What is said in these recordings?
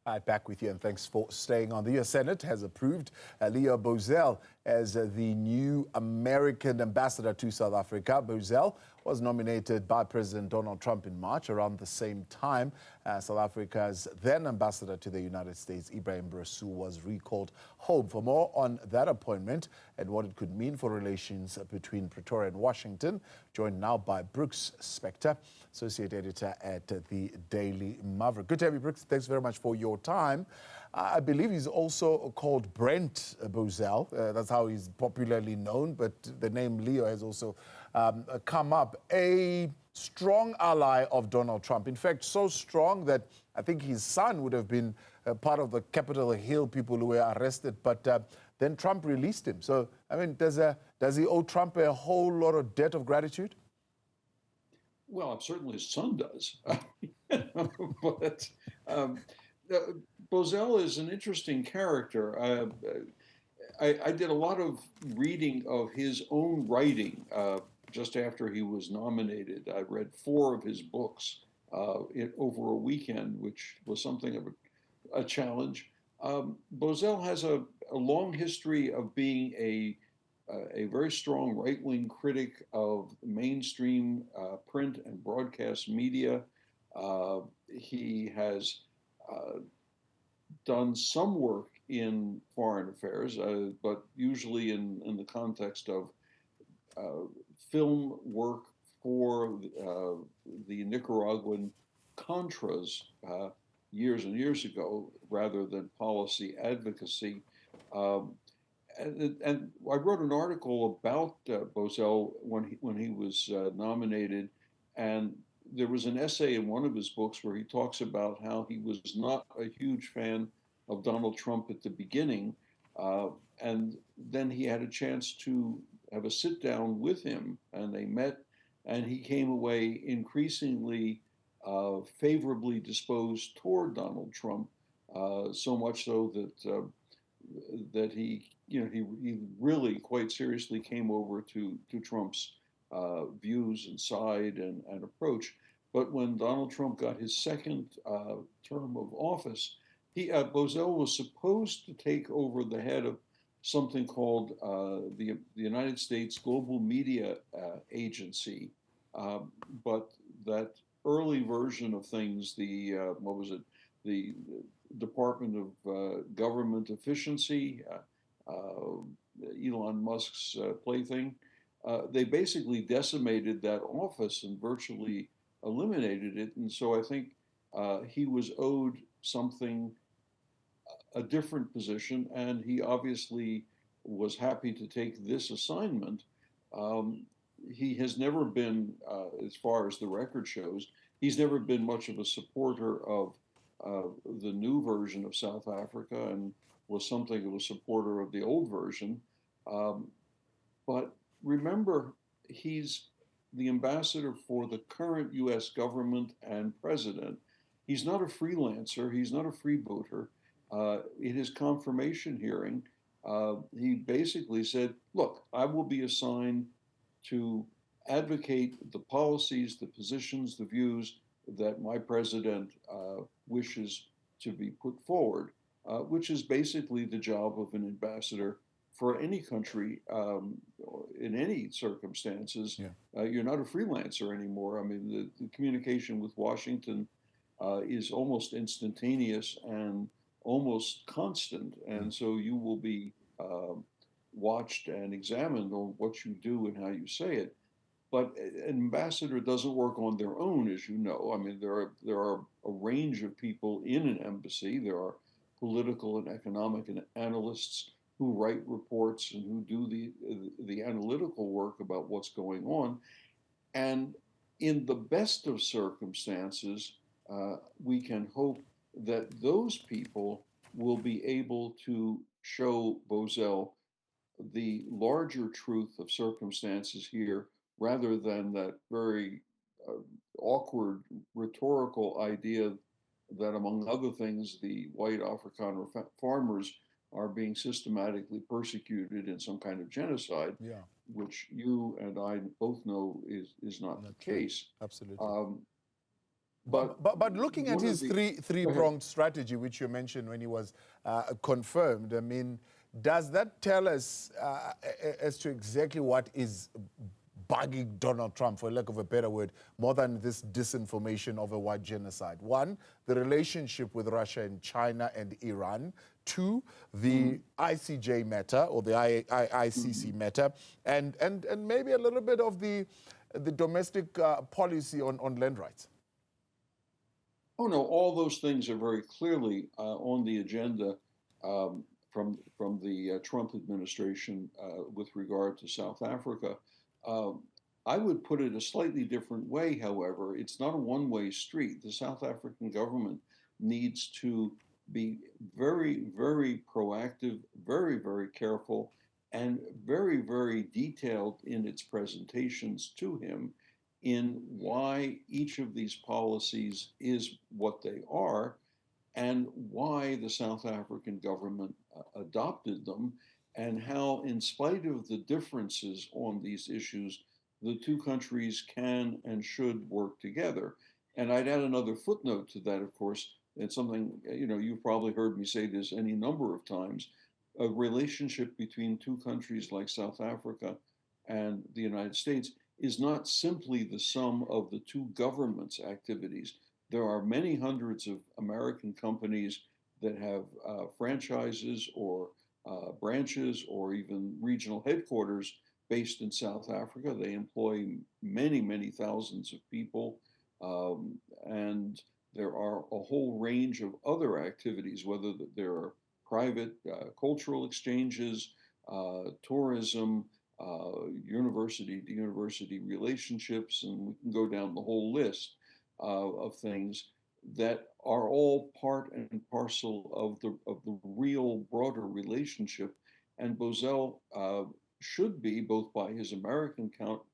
Hi, back with you, and thanks for staying on. The U.S. Senate has approved Leo Bozell as the new American ambassador to South Africa. Bozel was nominated by President Donald Trump in March, around the same time. South Africa's then ambassador to the United States, Ebrahim Rasool, was recalled home. For more on that appointment and what it could mean for relations between Pretoria and Washington, joined now by Brooks Spector, associate editor at the Daily Maverick. Good to have you, Brooks. Thanks very much for your time. I believe he's also called Brent Bozel. That's how he's popularly known, but the name Leo has also come up. A strong ally of Donald Trump. In fact, so strong that I think his son would have been part of the Capitol Hill people who were arrested, but then Trump released him. So, I mean, does he owe Trump a whole lot of debt of gratitude? Well, certainly his son does. But Bozel is an interesting character. I did a lot of reading of his own writing just after he was nominated. I read 4 of his books over a weekend, which was something of a challenge. Bozel has a long history of being a very strong right-wing critic of mainstream print and broadcast media. He has done some work in foreign affairs, but usually in the context of film work for the Nicaraguan Contras years and years ago, rather than policy advocacy. And I wrote an article about Bozel when he was nominated, and there was an essay in one of his books where he talks about how he was not a huge fan of Donald Trump at the beginning, and then he had a chance to have a sit down with him, and they met, and he came away increasingly favorably disposed toward Donald Trump, so much so that he really quite seriously came over to Trump's views and side and approach. But when Donald Trump got his second term of office, Bozel was supposed to take over the head of something called the United States Global Media Agency, but that early version of things, the Department of Government Efficiency, Elon Musk's plaything, they basically decimated that office and virtually eliminated it. And so I think he was owed something, a different position, and he obviously was happy to take this assignment. He has never been, as far as the record shows, he's never been much of a supporter of the new version of South Africa, and was something of a supporter of the old version. But remember, he's the ambassador for the current US government and president. He's not a freelancer, he's not a freebooter. In his confirmation hearing, he basically said, look, I will be assigned to advocate the policies, the positions, the views that my president wishes to be put forward, which is basically the job of an ambassador for any country in any circumstances. Yeah. You're not a freelancer anymore. I mean, the communication with Washington is almost instantaneous and almost constant. And so you will be watched and examined on what you do and how you say it. But an ambassador doesn't work on their own, as you know. I mean, there are a range of people in an embassy. There are political and economic analysts who write reports and who do the analytical work about what's going on. And in the best of circumstances, we can hope that those people will be able to show Bozel the larger truth of circumstances here, rather than that very awkward rhetorical idea that, among other things, the white Afrikaner farmers are being systematically persecuted in some kind of genocide, yeah, which you and I both know is not the case. Absolutely. But But looking at one of his the, go ahead. three-pronged strategy, which you mentioned when he was confirmed, I mean, does that tell us as to exactly what is bugging Donald Trump, for lack of a better word, more than this disinformation of a white genocide? One, the relationship with Russia and China and Iran. Two, the ICJ matter, or the ICC matter, and maybe a little bit of the domestic policy on land rights. Oh no, all those things are very clearly on the agenda from the Trump administration with regard to South Africa. Um, I would put it a slightly different way, however. It's not a one-way street. The South African government needs to be very, very proactive, very, very careful, and very, very detailed in its presentations to him in why each of these policies is what they are and why the South African government adopted them, and how, in spite of the differences on these issues, the two countries can and should work together. And I'd add another footnote to that, of course. It's something, you've probably heard me say this any number of times. A relationship between two countries like South Africa and the United States is not simply the sum of the two governments' activities. There are many hundreds of American companies that have franchises or branches or even regional headquarters based in South Africa. They employ many, many thousands of people. And there are a whole range of other activities, whether there are private cultural exchanges, tourism, university to university relationships, and we can go down the whole list of things that are all part and parcel of the real broader relationship. And Bozel should be, both by his American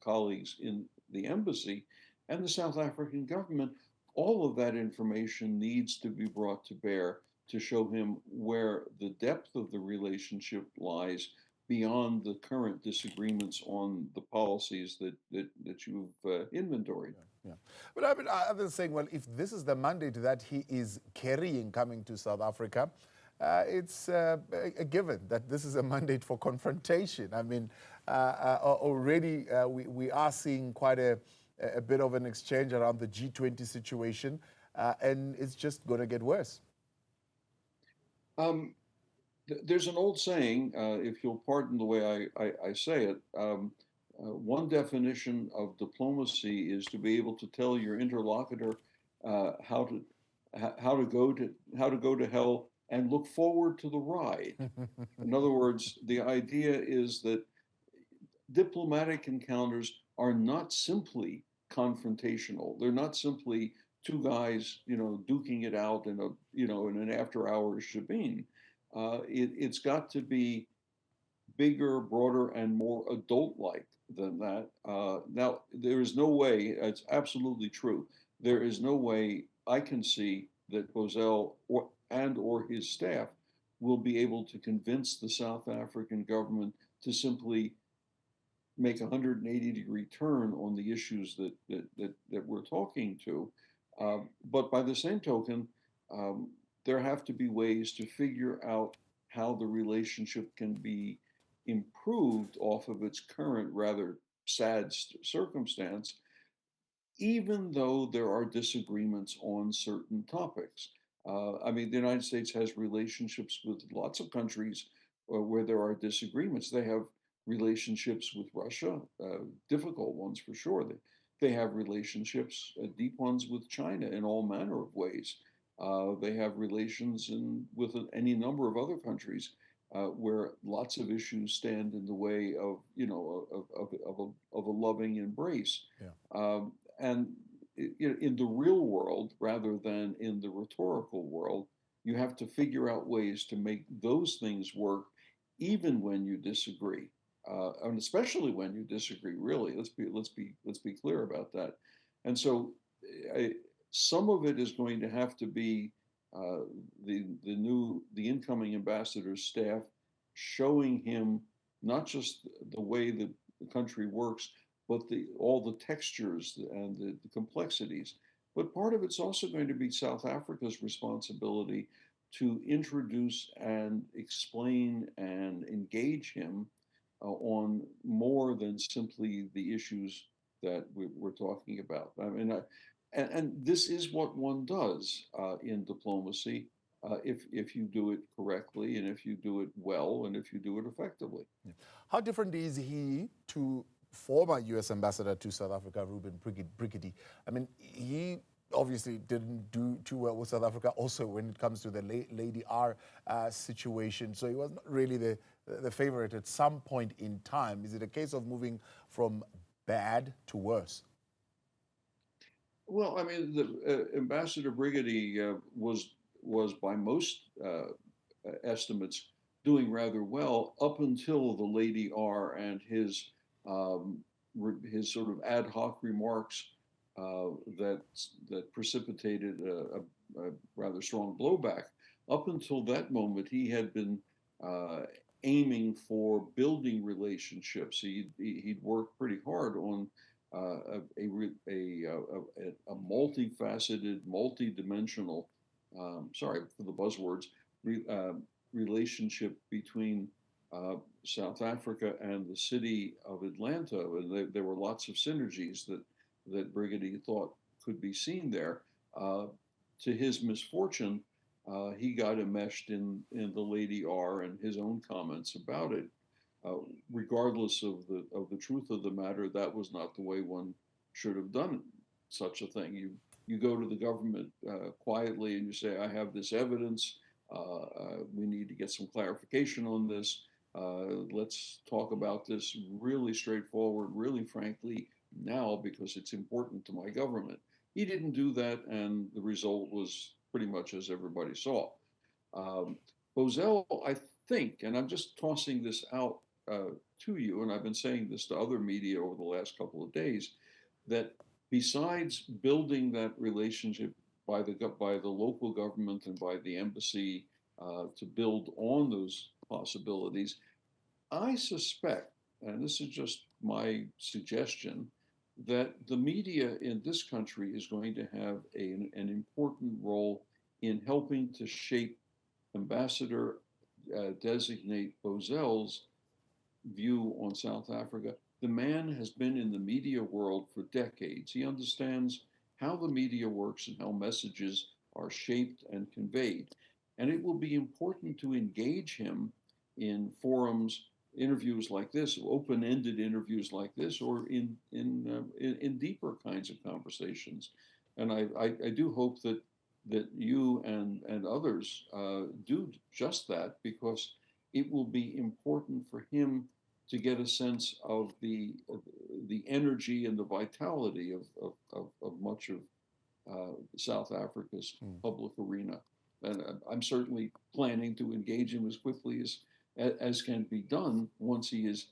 colleagues in the embassy and the South African government, all of that information needs to be brought to bear to show him where the depth of the relationship lies beyond the current disagreements on the policies that you've inventoried. Yeah. But I mean, others saying, well, if this is the mandate that he is carrying coming to South Africa, it's a given that this is a mandate for confrontation. I mean, already we are seeing quite a bit of an exchange around the G20 situation, and it's just going to get worse. There's an old saying, if you'll pardon the way I say it, one definition of diplomacy is to be able to tell your interlocutor how to go to hell and look forward to the ride. In other words, the idea is that diplomatic encounters are not simply confrontational. They're not simply two guys, duking it out in an after-hours shebeen. It's got to be bigger, broader, and more adult-like than that. Now, there is no way, it's absolutely true, there is no way I can see that Bozel or his staff will be able to convince the South African government to simply make a 180-degree turn on the issues that we're talking to. But by the same token, there have to be ways to figure out how the relationship can be improved off of its current rather sad circumstance, even though there are disagreements on certain topics. I mean, the United States has relationships with lots of countries where there are disagreements. They have relationships with Russia, difficult ones for sure. They have relationships, deep ones with China in all manner of ways. They have relations with any number of other countries where lots of issues stand in the way of a loving embrace. Yeah. And in the real world, rather than in the rhetorical world, you have to figure out ways to make those things work, even when you disagree, and especially when you disagree. Really, let's be clear about that. And so, some of it is going to have to be the incoming ambassador's staff showing him not just the way that the country works, but all the textures and the complexities. But part of it's also going to be South Africa's responsibility to introduce and explain and engage him on more than simply the issues that we're talking about. I mean, and this is what one does in diplomacy if you do it correctly and if you do it well and if you do it effectively. Yeah. How different is he to former U.S. Ambassador to South Africa, Reuben Briggedy? I mean, he obviously didn't do too well with South Africa also when it comes to the Lady R situation. So he was not really the favorite at some point in time. Is it a case of moving from bad to worse? Well, I mean, the Ambassador Briggedy was by most estimates doing rather well up until the Lady R and um, his sort of ad hoc remarks that precipitated a rather strong blowback. Up until that moment, he had been uh, aiming for building relationships. He'd worked pretty hard on a multifaceted, multidimensional, sorry for the buzzwords, re, uh, relationship between South Africa and the city of Atlanta. And there were lots of synergies that Briggedy thought could be seen there. Uh, to his misfortune, he got enmeshed in the Lady R and his own comments about it. Uh, Regardless of the truth of the matter, that was not the way one should have done such a thing. You go to the government quietly and you say, "I have this evidence. We need to get some clarification on this. Let's talk about this really straightforward, really frankly now because it's important to my government." He didn't do that, and the result was pretty much as everybody saw. Um, Bozel, I think, and I'm just tossing this out uh, to you, and I've been saying this to other media over the last couple of days, that besides building that relationship by the local government and by the embassy to build on those possibilities, I suspect, and this is just my suggestion, that the media in this country is going to have an important role in helping to shape Ambassador designate Bozell's view on South Africa. The man has been in the media world for decades. He understands how the media works and how messages are shaped and conveyed. And it will be important to engage him in forums, interviews like this, open-ended interviews like this, or in deeper kinds of conversations. And I do hope that you and others do just that, because it will be important for him to get a sense of the energy and the vitality of much of South Africa's Mm. public arena. And I'm certainly planning to engage him as quickly as can be done once he has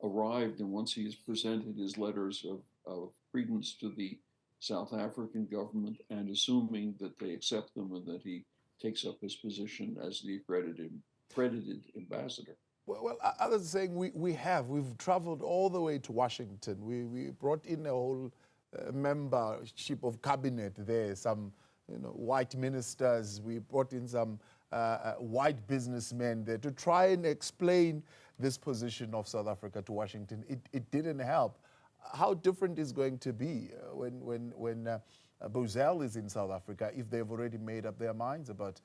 arrived and once he has presented his letters of credence to the South African government, and assuming that they accept them and that he takes up his position as the accredited ambassador. Well, others are saying we've traveled all the way to Washington. We brought in a whole membership of cabinet there, some white ministers. We brought in some white businessmen there to try and explain this position of South Africa to Washington. It didn't help. How different is going to be when Bozel is in South Africa, if they've already made up their minds about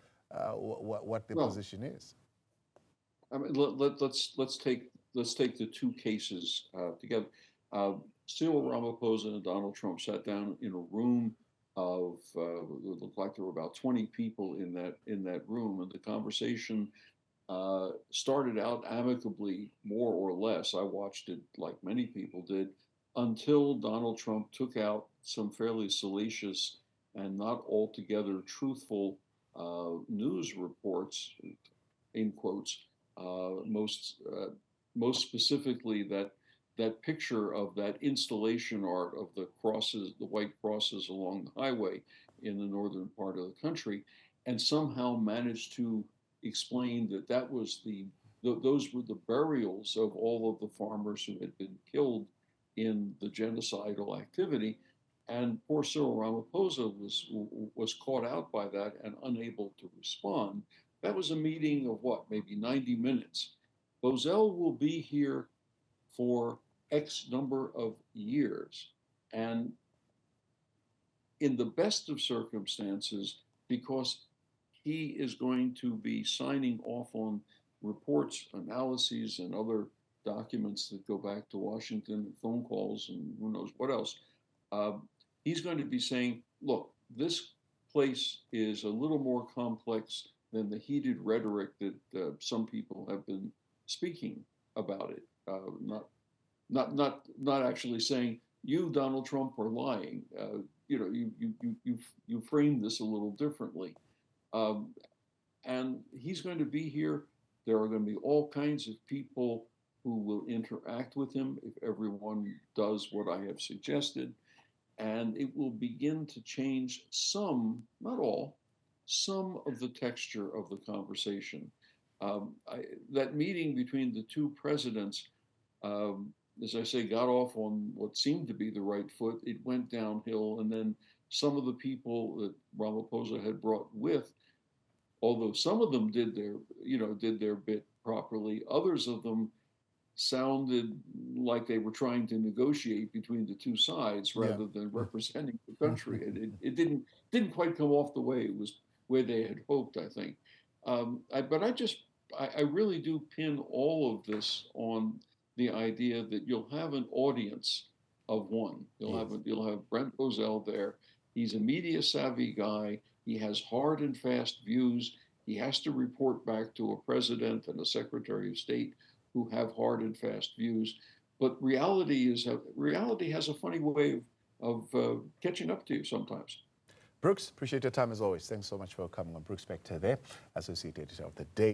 what their Well, position is? I mean, let's take the two cases together. Uh, Cyril Ramaphosa and Donald Trump sat down in a room of it looked like there were about 20 people in that room, and the conversation started out amicably, more or less. I watched it like many people did, until Donald Trump took out some fairly salacious and not altogether truthful news reports, in quotes, most most specifically that picture of that installation art of the crosses, the white crosses along the highway in the northern part of the country, and somehow managed to explain that that was those were the burials of all of the farmers who had been killed in the genocidal activity. And poor Cyril Ramaphosa was caught out by that and unable to respond. That was a meeting of what, maybe 90 minutes. Bozel will be here for X number of years. And in the best of circumstances, because he is going to be signing off on reports, analyses, and other documents that go back to Washington, phone calls, and who knows what else. He's going to be saying, look, this place is a little more complex than the heated rhetoric that some people have been speaking about it. Not actually saying you, Donald Trump, are lying. You framed this a little differently, and he's going to be here. There are going to be all kinds of people who will interact with him if everyone does what I have suggested. And it will begin to change some, not all, some of the texture of the conversation. That meeting between the two presidents, as I say, got off on what seemed to be the right foot. It went downhill, and then some of the people that Ramaphosa had brought with, although some of them did their bit properly, others of them sounded like they were trying to negotiate between the two sides rather than representing the country. It didn't quite come off the way it was where they had hoped, I think. I really do pin all of this on the idea that you'll have an audience of one. You'll have Brent Bozel there. He's a media savvy guy. He has hard and fast views. He has to report back to a president and a secretary of state who have hard and fast views. But reality has a funny way of catching up to you sometimes. Brooks, appreciate your time as always. Thanks so much for coming on. Brook Spector there, Associate Editor of the Day.